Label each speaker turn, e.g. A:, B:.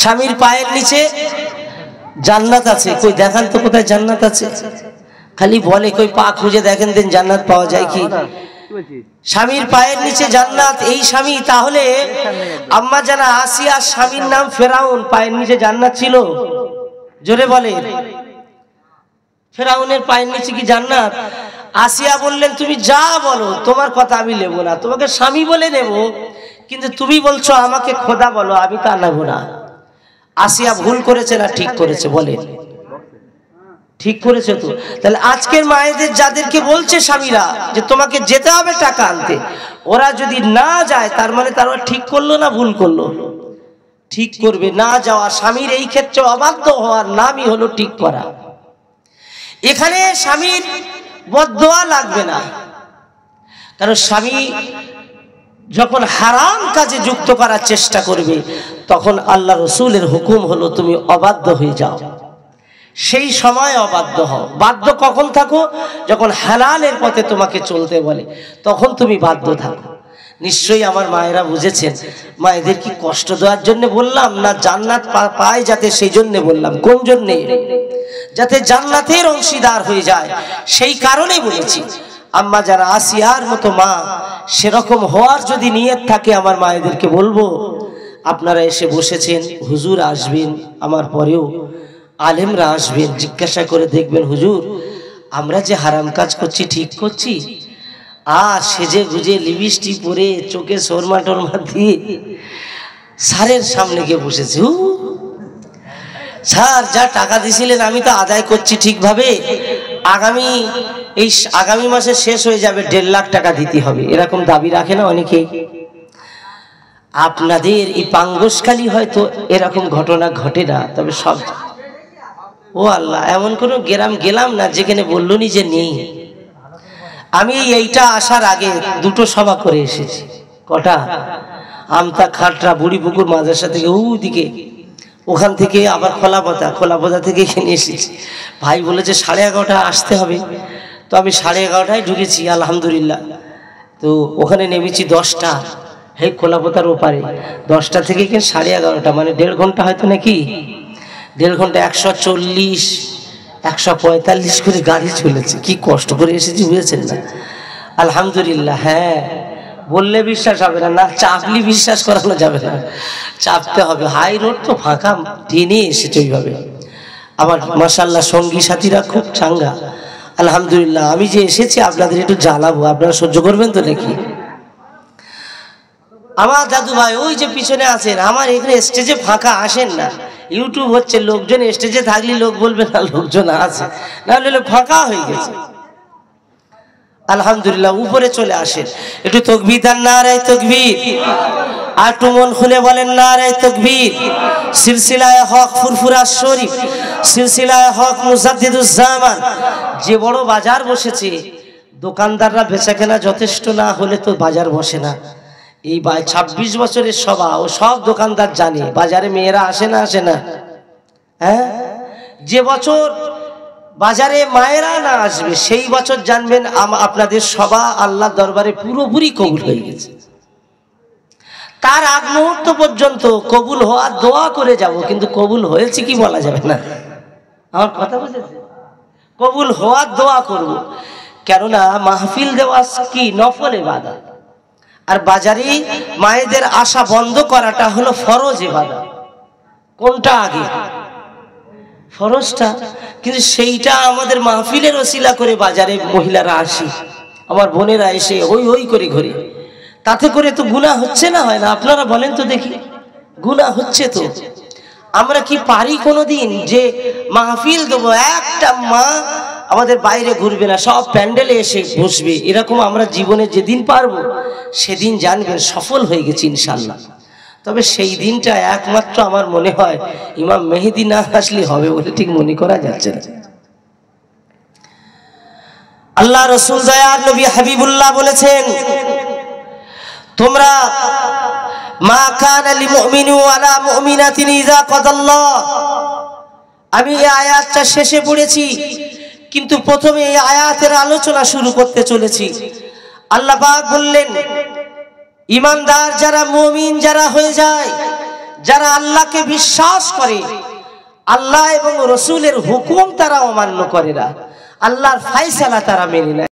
A: স্বামীর পায়ের নিচে জান্নাত আছে। কই দেখান তো কোথায় জান্নাত আছে? খালি বলে কই পা খুঁজে দেখেন দেন জান্নাত পাওয়া যায় কি? স্বামীর পায়ের নিচে জান্নাত, এই স্বামী। তাহলে আম্মা জানা আসিয়ার স্বামীর নাম ফেরাউন, পায়ের নিচে জান্নাত ছিল? জোরে বলে। ফেরাউনের পায়ের নিচে কি জান্নাত? আসিয়া বললেন তুমি যা বলো তোমার কথা আমি নেব না, তোমাকে স্বামী বলে নেব, কিন্তু তুমি বলছো আমাকে খোদা বলো, আমি তা নেব না। আসিয়া ভুল করেছে না ঠিক করেছে? বলে ঠিক করেছে তো। তাহলে আজকের মায়েদের যাদেরকে বলছে স্বামীরা যে তোমাকে যেতে হবে টাকা আনতে, ওরা যদি না যায় তার মানে তারা ঠিক করলো না ভুল করলো? ঠিক করবে। না যাওয়া স্বামীর এই ক্ষেত্রে অবাধ্য হওয়ার নামই হলো ঠিক করা। এখানে স্বামীর বদদোয়া লাগবে না, কারণ স্বামী যখন হারাম কাজে যুক্ত করার চেষ্টা করবে তখন আল্লাহ রসুলের হুকুম হলো তুমি অবাধ্য হয়ে যাও। সেই সময় অবাধ্য হও। বাধ্য কখন থাকো? যখন হালালের পথে তোমাকে চলতে বলে তখন তুমি বাধ্য থাকো। নিশ্চয়ই আমার মায়েরা বুঝেছেন। মায়েদের কি কষ্ট দেওয়ার জন্য বললাম না জান্নাত পায় যাতে সেই জন্য বললাম? কোন জন্যে? যাতে জান্নাতের অংশীদার হয়ে যায় সেই কারণে বলেছি। আম্মা যারা আসিয়ার মতো মা সেরকম হওয়ার যদি নিয়ত থাকে আমার মায়েদেরকে বলবো আপনারা এসে বসেছেন, হুজুর আসবেন, আমার পরেও আলেমরা আসবেন, জিজ্ঞাসা করে দেখবেন হুজুর আমরা যে হারাম কাজ করছি ঠিক করছি? আর সেজে গুজে লিপস্টিক পরে চোখে শর্মা টর্মা দিয়ে স্যারের সামনে গিয়ে বসেছি, স্যার যা টাকা দিয়েছিলেন আমি তো আদায় করছি ঠিকভাবে, আগামী মাসে শেষ হয়ে যাবে, 1.5 লাখ টাকা দিতে হবে, এরকম দাবি রাখে না অনেকেই? আপনাদের এই পাঙ্গসখালি হয়তো এরকম ঘটনা ঘটে না, তবে সব ও আল্লাহ এমন কোনো গ্রাম গেলাম না যেখানে বললনি যে নেই। আমি এইটা আসার আগে 2টো সভা করে এসেছি। কটা? আমতা খাটরা বুড়িপুকুর মাদ্রাসা থেকে ওইদিকে, ওখান থেকে আবার খোলাপোতা থেকে এখানে এসেছি। ভাই বলেছে 11:30 আসতে হবে, তো আমি 11:30 ঢুকেছি আলহামদুলিল্লাহ। তো ওখানে নেমেছি 10টা, এই খোলাপোতার ওপারে 10টা থেকে এখানে 11:30, মানে 1.5 ঘন্টা হয়তো নাকি 1.5 ঘন্টা 140 145 করে গাড়ি চলেছে। কি কষ্ট করে এসেছি বুঝেছেন না? আলহামদুলিল্লাহ। হ্যাঁ বললে বিশ্বাস হবে না, না চাপলি বিশ্বাস করানো যাবে না, চাপতে হবে। হাই রোড তো ফাঁকা, টেনে এসেছে ওইভাবে। আমার মাশাআল্লাহ সঙ্গী সাথীরা খুব চাঙ্গা আলহামদুলিল্লাহ। আমি যে এসেছি আপনাদের একটু জ্বালাবো, আপনারা সহ্য করবেন তো নাকি? আমার দাদু ভাই ওই যে পিছনে আছেন, আমার এখানে স্টেজে ফাঁকা আসেন না, ইউটিউব হচ্ছে, লোকজন স্টেজে থাকলে লোক বলবে না লোকজন আছে, না হলে ফাঁকা হয়ে গেছে। আলহামদুলিল্লাহ উপরে চলে আসেন, একটু তাকবীর দেন, নারায়ে তাকবীর। আর একটু মন খুলে বলেন নারায়ে তাকবীর। সিলসিলায়ে হক ফুরফুরা শরীফ, সিলসিলায়ে হক মুজাদ্দিদুজ জামান যে বড় বাজার বসেছে, দোকানদাররা বেচাকেনা যথেষ্ট না হলে তো বাজার বসে না। এই 26 বছরের সভা, ও সব দোকানদার জানে বাজারে মেয়েরা আসে না, আসে না? হ্যাঁ, যে বছর বাজারে মায়েরা না আসবে সেই বছর জানবেন আপনাদের সভা আল্লাহর দরবারে পুরোপুরি কবুল হয়ে গেছে। তার আগ মুহূর্ত পর্যন্ত কবুল হওয়ার দোয়া করে যাব, কিন্তু কবুল হয়েছে কি বলা যাবে না। আমার কথা বুঝেছে? কবুল হওয়ার দোয়া করব, কেননা মাহফিল দেওয়া কি নফল ইবাদত, আর বাজারে মায়েদের আশা বন্ধ করাটা হলো ফরজ ইবাদত। কোনটা আগে? ফরজটা। কিন্তু সেইটা আমাদের মাহফিলের ওসিলা করে বাজারে মহিলারা আসি, আমার বোনেরা এসে হই হই করে ঘুরে, তাতে করে তো গুনাহ হচ্ছে না? হয় না? আপনারা বলেন তো দেখি, গুনাহ হচ্ছে তো। আমরা কি পারি কোনোদিন যে মাহফিল দেবো, একটা মা আমাদের বাইরে ঘুরবে না, সব প্যান্ডেলে এসে বসবে, এরকম আমরা জীবনে যেদিন পারবো সেদিন জানবেন সফল হয়ে গেছি ইনশাল্লাহ। তবে সেই দিনটা একমাত্র আমার মনে হয় ইমাম মেহেদী না আসলে হবে বলে ঠিক মনে করা যাচ্ছে না। আল্লাহ রাসূল দয়ার নবী হাবিবুল্লাহ বলেছেন, তোমরা মা কানা লিল মুমিনি ওয়ালা মুমিনাতিন ইযা কাদাল্লাহ। আমি এই আয়াতটা শেষে পড়েছি, কিন্তু প্রথমে এই আয়াতের আলোচনা শুরু করতে চলেছি। আল্লাহ পাক বললেন, ঈমানদার যারা, মুমিন যারা হয়ে যায়, যারা আল্লাহকে বিশ্বাস করে, আল্লাহ এবং রসুলের হুকুম তারা অমান্য করে না, আল্লাহর ফায়সালা তারা মেনে নেয়।